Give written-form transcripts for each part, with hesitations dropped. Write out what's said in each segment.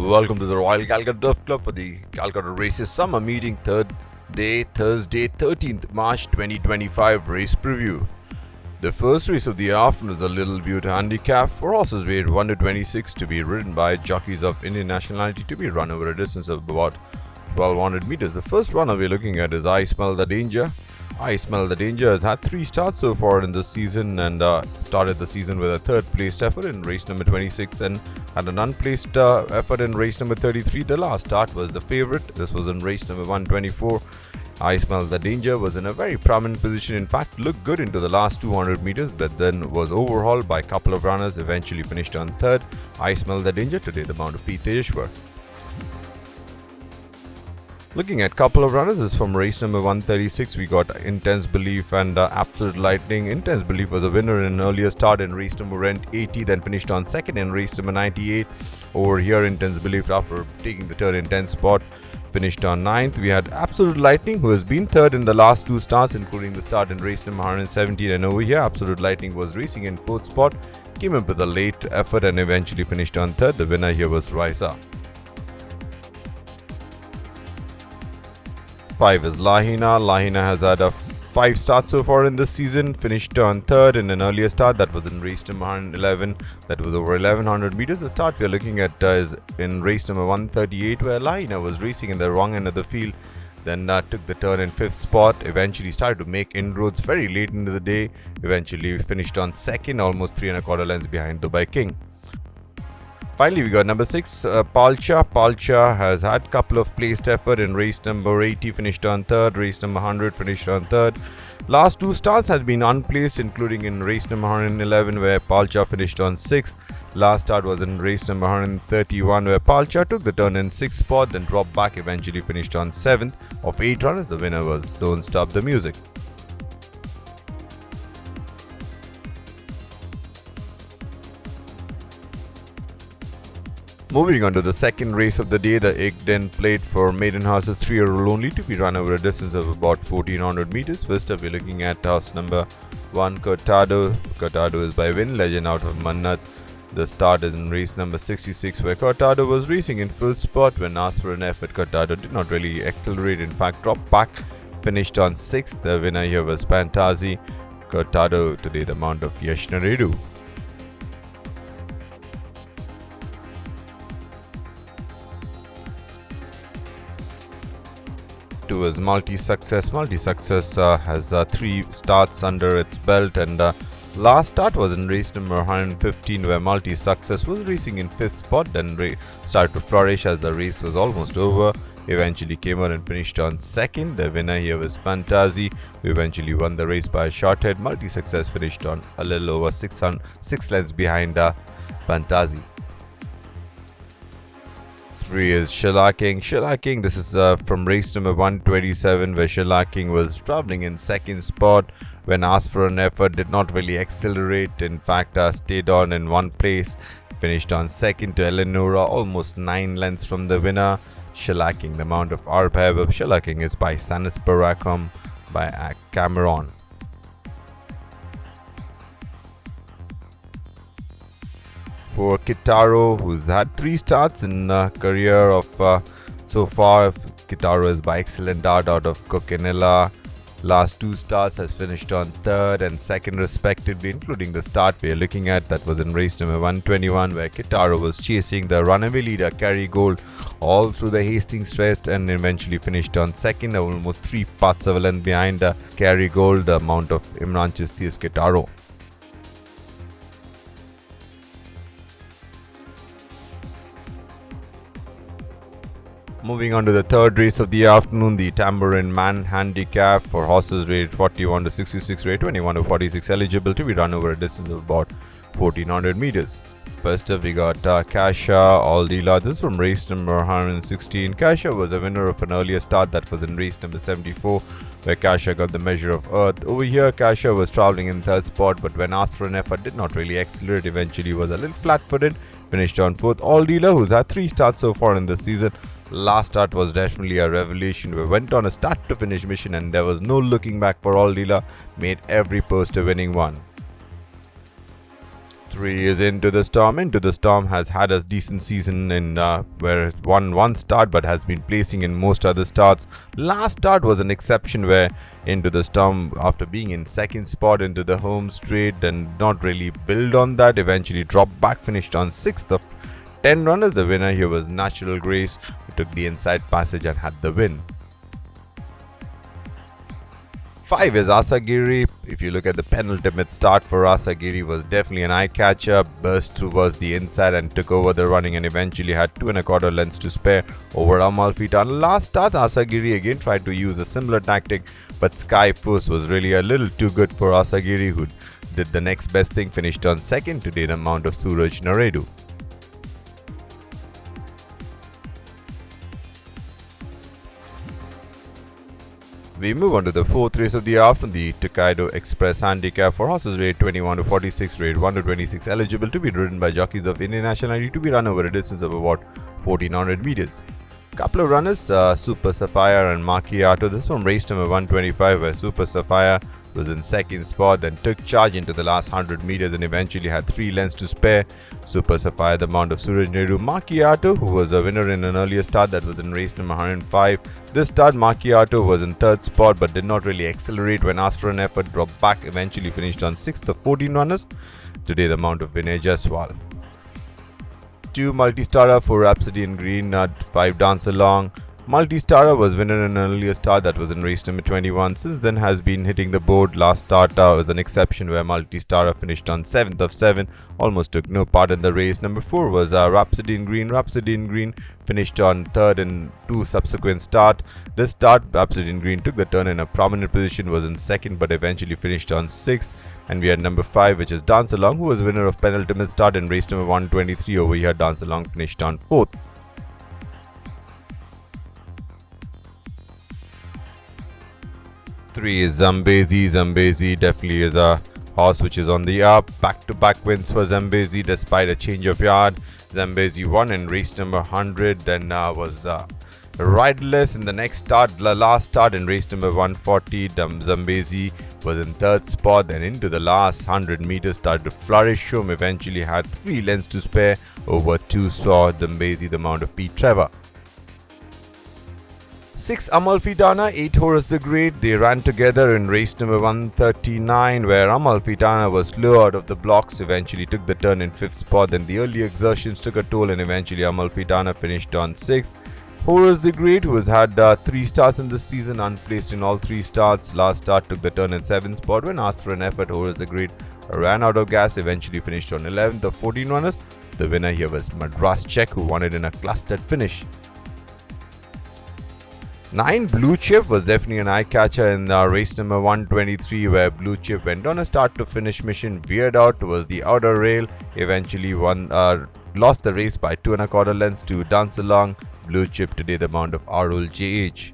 Welcome to the Royal Calcutta Turf Club for the Calcutta Races Summer Meeting, third day, Thursday, 13th March 2025 race preview. The first race of the afternoon is the Little Butte Handicap for horses weighed 1 to 26 to be ridden by jockeys of Indian nationality to be run over a distance of about 1200 meters. The first runner we're looking at is I Smell the Danger. I Smell the Danger has had 3 starts so far in this season and started the season with a third placed effort in race number 26 and had an unplaced effort in race number 33. The last start was the favorite. This was in race number 124. I Smell the Danger was in a very prominent position. In fact, looked good into the last 200 meters, but then was overhauled by a couple of runners, eventually finished on third. I Smell the Danger today, the mount of P. Tejeshwar. Looking at couple of runners is from race number 136. We got Intense Belief and Absolute Lightning. Intense Belief was a winner in an earlier start in race number 80, then finished on second in race number 98. Over here, Intense Belief, after taking the turn in 10th spot, finished on 9th. We had Absolute Lightning, who has been third in the last 2 starts, including the start in race number 117. And over here, Absolute Lightning was racing in 4th spot, came up with a late effort and eventually finished on 3rd. The winner here was Raisa. 5 is Lahina. Lahina has had 5 starts so far in this season, finished on 3rd in an earlier start that was in race number 111, that was over 1100 meters. The start we are looking at is in race number 138, where Lahina was racing in the wrong end of the field, then took the turn in 5th spot, eventually started to make inroads very late into the day, eventually finished on 2nd, almost 3 1/4 lengths behind Dubai King. Finally, we got number 6, Palcha. Palcha has had a couple of placed effort in race number 80, finished on 3rd, race number 100, finished on 3rd. Last 2 starts has been unplaced, including in race number 111, where Palcha finished on 6th. Last start was in race number 131, where Palcha took the turn in 6th spot, then dropped back, eventually finished on 7th. Of 8 runners, the winner was Don't Stop the Music. Moving on to the second race of the day, the Igden Plate for maiden horses 3-year-old only to be run over a distance of about 1400 meters. First up, we're looking at horse number 1, Cortado. Cortado is by Win Legend out of Mannat. The start is in race number 66, where Cortado was racing in 5th spot. When asked for an effort, Cortado did not really accelerate, in fact dropped back, finished on 6th. The winner here was Pantazi. Cortado today, the mount of Yash Naredu. 2 is Multi Success. Multi Success has 3 starts under its belt, and last start was in race number 115, where Multi Success was racing in 5th spot, then started to flourish as the race was almost over. Eventually came out and finished on 2nd. The winner here was Pantazi, who eventually won the race by a short head. Multi Success finished on a little over 6 lengths behind Pantazi. 3 is Sheila King. Sheila King, this is from race number 127, where Sheila King was traveling in 2nd spot. When asked for an effort, did not really accelerate. In fact, stayed on in 1 place. Finished on 2nd to Eleonora, almost 9 lengths from the winner. Sheila King, the mount of Arbab. Sheila King is by Sanis Parakom by Cameron. 4, Kitaro, who's had 3 starts in career of so far. Kitaro is by Excellent Art out of Coquinilla. Last 2 starts has finished on 3rd and 2nd respectively, including the start we are looking at, that was in race number 121, where Kitaro was chasing the runaway leader Carry Gold all through the Hastings Stretch and eventually finished on 2nd, almost 3 parts of a length behind Carry Gold, the mount of Imran Chisti's Kitaro. Moving on to the third race of the afternoon, the Tambourine Man Handicap for horses rated 41 to 66, rated 21 to 46, eligible to be run over a distance of about 1400 meters. First up, we got Kasha Aldila. This is from race number 116. Kasha was a winner of an earlier start that was in race number 74, where Kasha got the measure of earth. Over here, Kasha was traveling in 3rd spot, but when asked for an effort, did not really accelerate. Eventually was a little flat-footed, finished on 4th. Aldila, who's had 3 starts so far in this season. Last start was definitely a revelation. We went on a start-to-finish mission, and there was no looking back for Aldila. Made every post a winning one. 3 is Into the Storm. Into the Storm has had a decent season in where it won one start but has been placing in most other starts. Last start was an exception where Into the Storm, after being in second spot into the home straight and not really build on that, eventually dropped back, finished on 6th of 10 runners. The winner here was Natural Grace, who took the inside passage and had the win. 5 is Asagiri. If you look at the penultimate start for Asagiri, was definitely an eye-catcher. Burst towards the inside and took over the running and eventually had 2.25 lengths to spare over Amalfitana. Last start, Asagiri again tried to use a similar tactic, but Sky Force was really a little too good for Asagiri, who did the next best thing, finished on second to the amount of Suraj Naredu. We move on to the 4th race of the afternoon, the Tokaido Express Handicap for horses rated 21 to 46, rated 1 to 26, eligible to be ridden by jockeys of Indian nationality, to be run over a distance of about 1400 meters. Couple of runners, Super Sapphire and Macchiato. This one race number 125, where Super Sapphire was in second spot, then took charge into the last 100 meters and eventually had 3 lengths to spare. Super Sapphire, the mount of Suraj Nehru. Macchiato, who was a winner in an earlier start, that was in race number 105. This start, Macchiato was in third spot but did not really accelerate when asked for an effort, dropped back, eventually finished on 6th of 14 runners. Today, the mount of Vinay Jaswal. 2 Multi-Starrer, 4 Rhapsody in Green, 5 Dance Along. Multi-Starrer was winner in an earlier start, that was in race number 21. Since then has been hitting the board. Last start was an exception where Multi-Starrer finished on 7th of 7, almost took no part in the race. Number 4 was Rhapsody in Green. Rhapsody in Green finished on 3rd in 2 subsequent start. This start, Rhapsody in Green took the turn in a prominent position, was in 2nd but eventually finished on 6th. And we had number 5, which is Dance Along, who was winner of penultimate start in race number 123. Over here, Dance Along finished on 4th. 3 is Zambezi. Zambezi definitely is a horse which is on the up. Back-to-back wins for Zambezi despite a change of yard. Zambezi won in race number 100, then was riderless in the next start. Last start in race number 140, Zambezi was in third spot. Then into the last 100 meters started to flourish. Shum eventually had 3 lengths to spare over 2 saw Zambezi, the mount of Pete Trevor. 6 Amalfitana, 8 Horus the Great. They ran together in race number 139, where Amalfitana was slow out of the blocks, eventually took the turn in 5th spot. Then the early exertions took a toll and eventually Amalfitana finished on 6th. Horus the Great, who has had 3 starts in this season, unplaced in all 3 starts. Last start took the turn in 7th spot. When asked for an effort, Horus the Great ran out of gas, eventually finished on 11th of 14 runners. The winner here was Madras Czech, who won it in a clustered finish. 9 Blue Chip was definitely an eye-catcher in race number 123, where Blue Chip went on a start-to-finish mission, veered out towards the outer rail, eventually lost the race by 2.25 lengths to Dance Along. Blue Chip today the mount of Arul JH.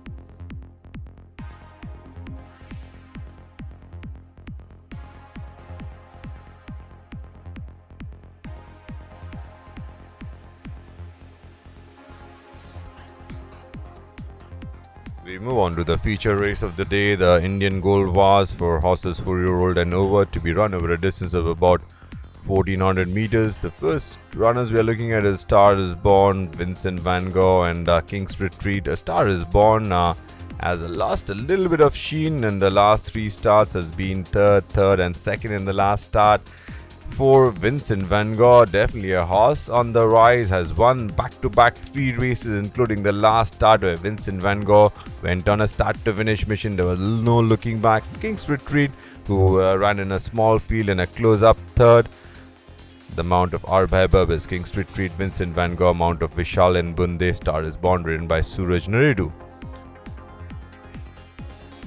We move on to the feature race of the day, the Indian Gold Wars for horses 4-year-old and over, to be run over a distance of about 1400 meters. The first runners we are looking at is Star is Born, Vincent Van Gogh and King's Retreat. A Star is Born has lost a little bit of sheen in the last 3 starts, has been third and second in the last start. For Vincent Van Gogh, definitely a horse on the rise, has won back-to-back 3 races, including the last start where Vincent Van Gogh went on a start-to-finish mission. There was no looking back. King's Retreat, who ran in a small field in a close-up third. The mount of Arbhaibab is King's Retreat. Vincent Van Gogh, mount of Vishal and Bunde. Star is Born, ridden by Suraj Naredu.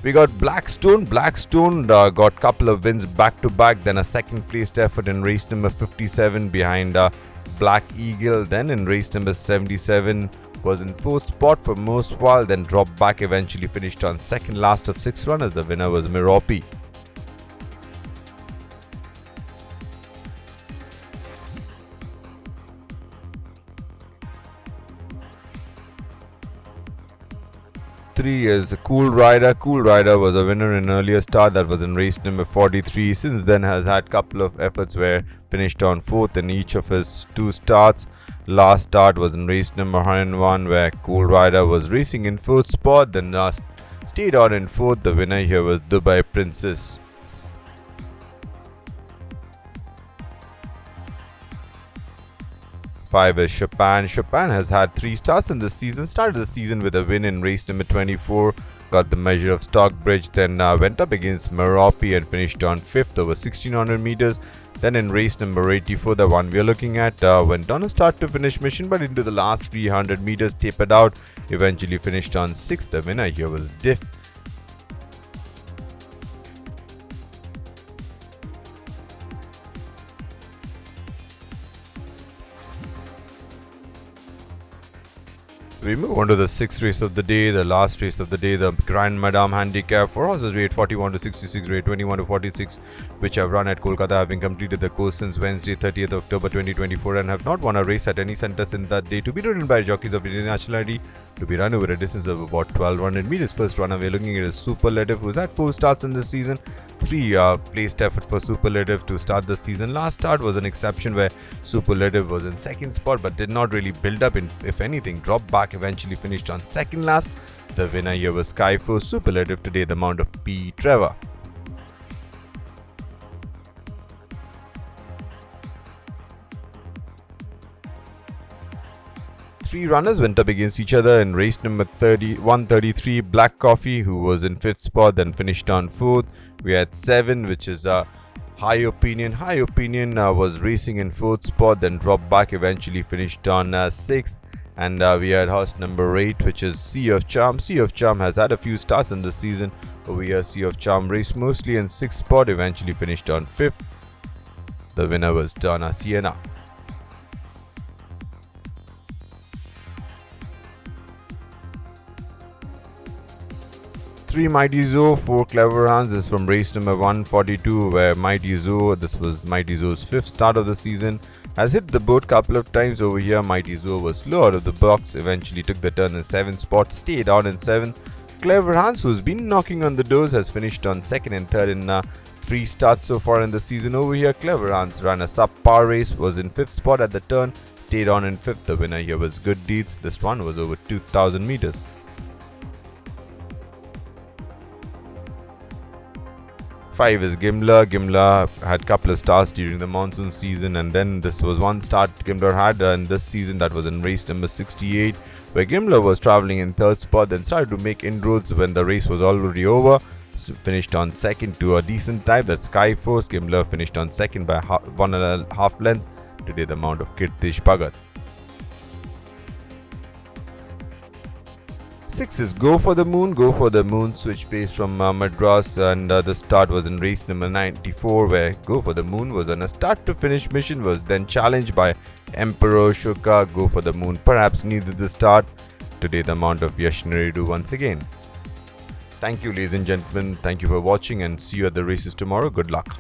We got Blackstone. Blackstone got couple of wins back-to-back, then a second-placed effort in race number 57 behind Black Eagle. Then in race number 77 was in 4th spot for most while, then dropped back, eventually finished on second last of 6 runners. The winner was Miropi. 3 is Cool Rider. Cool Rider was a winner in earlier start, that was in race number 43. Since then has had couple of efforts where finished on 4th in each of his 2 starts. Last start was in race number 101 where Cool Rider was racing in 4th spot, then stayed on in 4th. The winner here was Dubai Princess. 5 is Chopin. Chopin has had 3 starts in this season. Started the season with a win in race number 24. Got the measure of Stockbridge. Then went up against Merope and finished on 5th over 1600 meters. Then in race number 84, the one we are looking at, went on a start to finish mission, but into the last 300 meters tapered out. Eventually finished on 6th. The winner here was Diff. 3 move on to the 6th race of the day, the last race of the day, the Grand Madame Handicap for horses rate 41 to 66, rate 21 to 46, which have run at Kolkata, having completed the course since Wednesday 30th October 2024 and have not won a race at any centre since that day, to be ridden by jockeys of Indian nationality, to be run over a distance of about 1200 meters. First runner we're looking at is Superlative, who's had 4 starts in this season. 3 placed effort for Superlative to start the season. Last start was an exception where Superlative was in 2nd spot but did not really build up, if anything dropped back, eventually finished on 2nd last. The winner here was Skyforce. Superlative today the mount of P. Trevor. 3 runners went up against each other in race number 133. Black Coffee, who was in 5th spot, then finished on 4th. We had 7, which is High Opinion. High Opinion was racing in 4th spot, then dropped back, eventually finished on 6th. And we had horse number 8, which is Sea of Charm. Sea of Charm has had a few starts in this season. Over here, Sea of Charm raced mostly in 6th spot, eventually finished on 5th. The winner was Donna Sienna. 3 Mighty Zoo, 4 Clever Hands is from race number 142, where Mighty Zoo, this was Mighty Zoo's 5th start of the season, has hit the boat couple of times. Over here, Mighty Zoo was slow out of the box, eventually took the turn in 7th spot, stayed on in 7th. Clever Hans, who's been knocking on the doors, has finished on 2nd and 3rd in 3 starts so far in the season. Over here, Clever Hans ran a subpar race, was in 5th spot at the turn, stayed on in 5th. The winner here was Good Deeds. This one was over 2000 meters. 5 is Gimla. Gimla had couple of starts during the monsoon season, and then this was one start Gimla had in this season, that was in race number 68, where Gimla was travelling in 3rd spot, then started to make inroads when the race was already over. So finished on 2nd to a decent time, that's Skyforce. Gimla finished on 2nd by 1.5 length. Today the mount of Kirtish Bhagat. 6 is Go for the Moon. Go for the Moon switch pace from Madras, and the start was in race number 94, where Go for the Moon was on a start to finish mission, was then challenged by Emperor Shuka. Go for the Moon perhaps needed the start. Today the mount of Yashnaridu once again. Thank you, ladies and gentlemen. Thank you for watching, and see you at the races tomorrow. Good luck.